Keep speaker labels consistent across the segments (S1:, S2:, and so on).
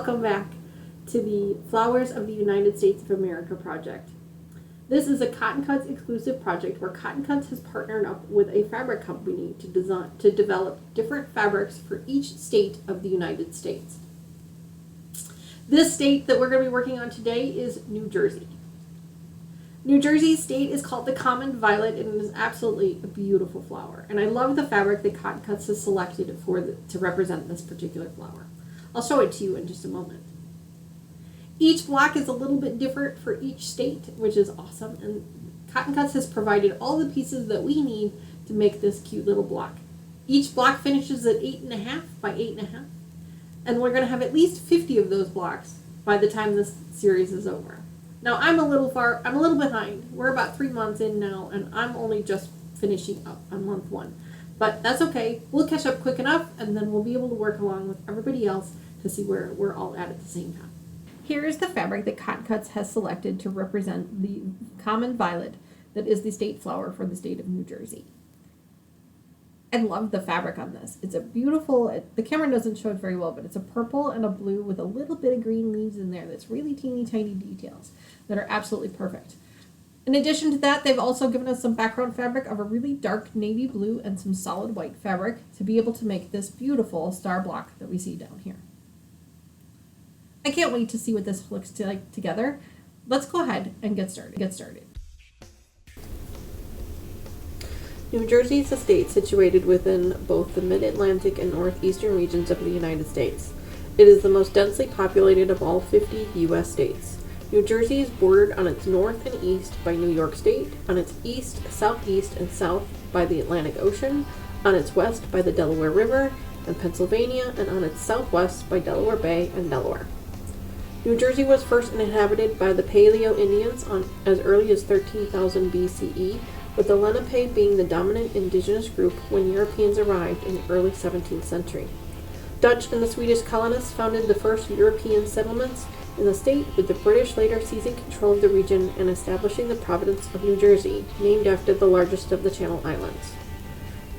S1: welcome back to the Flowers of the United States of America project. This is a Cottoncuts exclusive project where Cottoncuts has partnered up with a fabric company to develop different fabrics for each state of the United States. This state that we're going to be working on today is New Jersey. New Jersey's state is called the common violet, and it is absolutely a beautiful flower. And I love the fabric that Cottoncuts has selected to represent this particular flower. I'll show it to you in just a moment. Each block is a little bit different for each state, which is awesome. And Cottoncuts has provided all the pieces that we need to make this cute little block. Each block finishes at 8.5 by 8.5. And we're going to have at least 50 of those blocks by the time this series is over. Now, I'm a little behind. We're about 3 months in now, and I'm only just finishing up on month 1. But that's okay. We'll catch up quick enough, and then we'll be able to work along with everybody else to see where we're all at the same time. Here is the fabric that Cottoncuts has selected to represent the common violet that is the state flower for the state of New Jersey. I love the fabric on this. It's a beautiful, the camera doesn't show it very well, but it's a purple and a blue with a little bit of green leaves in there that's really teeny tiny details that are absolutely perfect. In addition to that, they've also given us some background fabric of a really dark navy blue and some solid white fabric to be able to make this beautiful star block that we see down here. I can't wait to see what this looks like together. Let's go ahead and get started. New Jersey is a state situated within both the Mid-Atlantic and Northeastern regions of the United States. It is the most densely populated of all 50 U.S. states. New Jersey is bordered on its north and east by New York State, on its east, southeast, and south by the Atlantic Ocean, on its west by the Delaware River and Pennsylvania, and on its southwest by Delaware Bay and Delaware. New Jersey was first inhabited by the Paleo-Indians as early as 13,000 BCE, with the Lenape being the dominant indigenous group when Europeans arrived in the early 17th century. Dutch and the Swedish colonists founded the first European settlements in the state, with the British later seizing control of the region and establishing the province of New Jersey, named after the largest of the Channel Islands.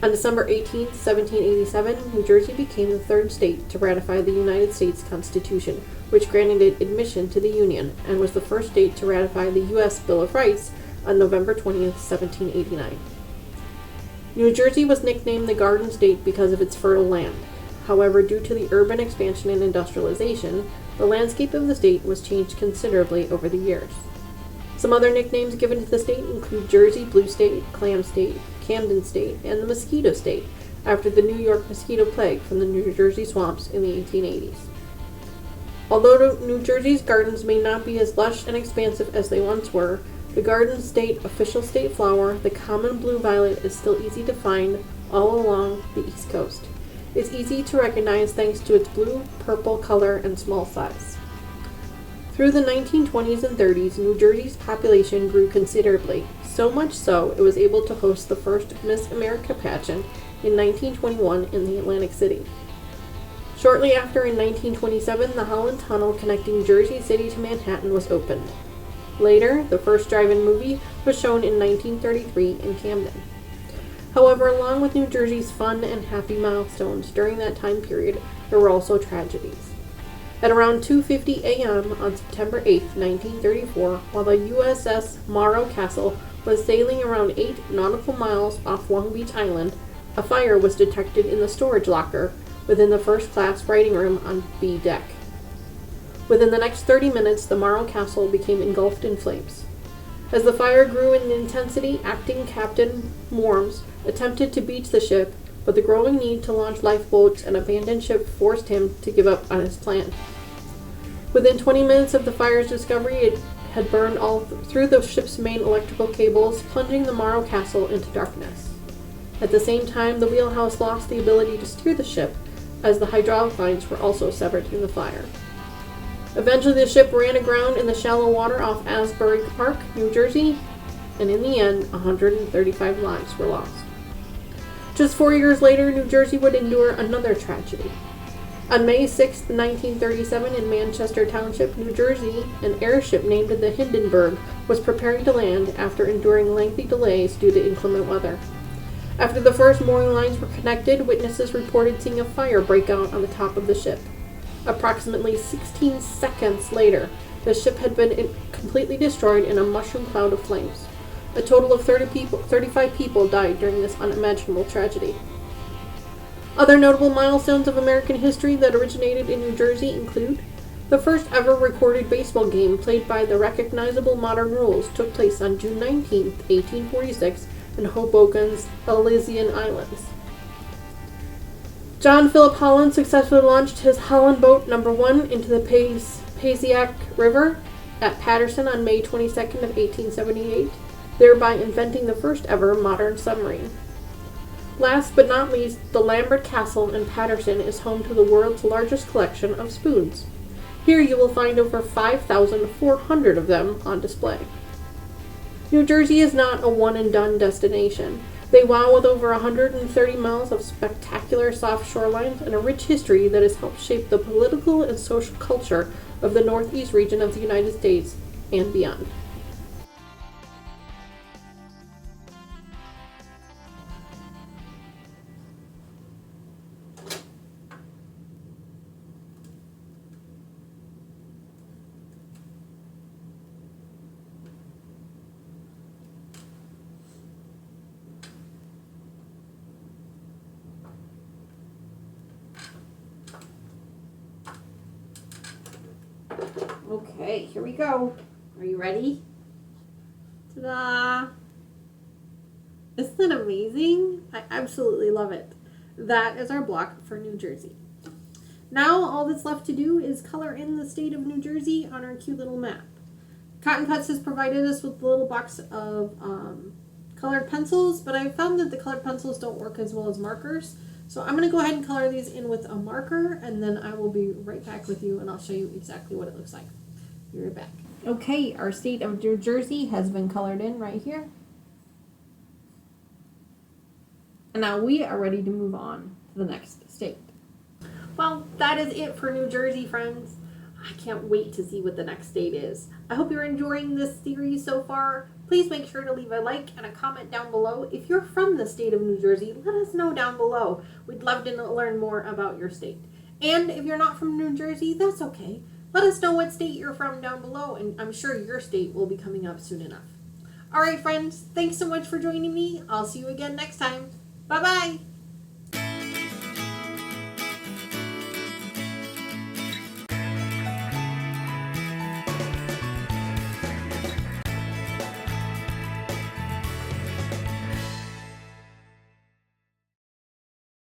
S1: On December 18, 1787, New Jersey became the third state to ratify the United States Constitution, which granted it admission to the Union, and was the first state to ratify the U.S. Bill of Rights on November 20, 1789. New Jersey was nicknamed the Garden State because of its fertile land. However, due to the urban expansion and industrialization, the landscape of the state was changed considerably over the years. Some other nicknames given to the state include Jersey Blue State, Clam State, Camden State, and the Mosquito State, after the New York mosquito plague from the New Jersey swamps in the 1880s. Although New Jersey's gardens may not be as lush and expansive as they once were, the Garden State official state flower, the common blue violet, is still easy to find all along the East Coast. It's easy to recognize thanks to its blue, purple color and small size. Through the 1920s and 30s, New Jersey's population grew considerably, so much so it was able to host the first Miss America pageant in 1921 in the Atlantic City. Shortly after, in 1927, the Holland Tunnel connecting Jersey City to Manhattan was opened. Later, the first drive-in movie was shown in 1933 in Camden. However, along with New Jersey's fun and happy milestones during that time period, there were also tragedies. At around 2:50 a.m. on September 8, 1934, while the USS Morro Castle was sailing around 8 nautical miles off Long Beach Island, a fire was detected in the storage locker within the first-class writing room on B deck. Within the next 30 minutes, the Morro Castle became engulfed in flames. As the fire grew in intensity, acting Captain Worms attempted to beach the ship, but the growing need to launch lifeboats and abandon ship forced him to give up on his plan. Within 20 minutes of the fire's discovery, it had burned all through the ship's main electrical cables, plunging the Morro Castle into darkness. At the same time, the wheelhouse lost the ability to steer the ship, as the hydraulic lines were also severed in the fire. Eventually, the ship ran aground in the shallow water off Asbury Park, New Jersey, and in the end, 135 lives were lost. Just 4 years later, New Jersey would endure another tragedy. On May 6, 1937, in Manchester Township, New Jersey, an airship named the Hindenburg was preparing to land after enduring lengthy delays due to inclement weather. After the first mooring lines were connected, witnesses reported seeing a fire break out on the top of the ship. Approximately 16 seconds later, the ship had been completely destroyed in a mushroom cloud of flames. A total of 35 people died during this unimaginable tragedy. Other notable milestones of American history that originated in New Jersey include the first ever recorded baseball game played by the recognizable modern rules took place on June 19, 1846 in Hoboken's Elysian Islands. John Philip Holland successfully launched his Holland Boat No. 1 into the Passaic River at Paterson on May 22nd of 1878, thereby inventing the first ever modern submarine. Last but not least, the Lambert Castle in Paterson is home to the world's largest collection of spoons. Here you will find over 5,400 of them on display. New Jersey is not a one-and-done destination. They wow with over 130 miles of spectacular soft shorelines and a rich history that has helped shape the political and social culture of the Northeast region of the United States and beyond. Okay, here we go. Are you ready? Ta-da! Isn't that amazing? I absolutely love it. That is our block for New Jersey. Now all that's left to do is color in the state of New Jersey on our cute little map. Cottoncuts has provided us with a little box of colored pencils, but I found that the colored pencils don't work as well as markers. So I'm going to go ahead and color these in with a marker, and then I will be right back with you, and I'll show you exactly what it looks like. Be right back. Okay, our state of New Jersey has been colored in right here. And now we are ready to move on to the next state. Well, that is it for New Jersey, friends. I can't wait to see what the next state is. I hope you're enjoying this series so far. Please make sure to leave a like and a comment down below. If you're from the state of New Jersey, let us know down below. We'd love to learn more about your state. And if you're not from New Jersey, that's okay. Let us know what state you're from down below, and I'm sure your state will be coming up soon enough. All right, friends, thanks so much for joining me. I'll see you again next time. Bye-bye.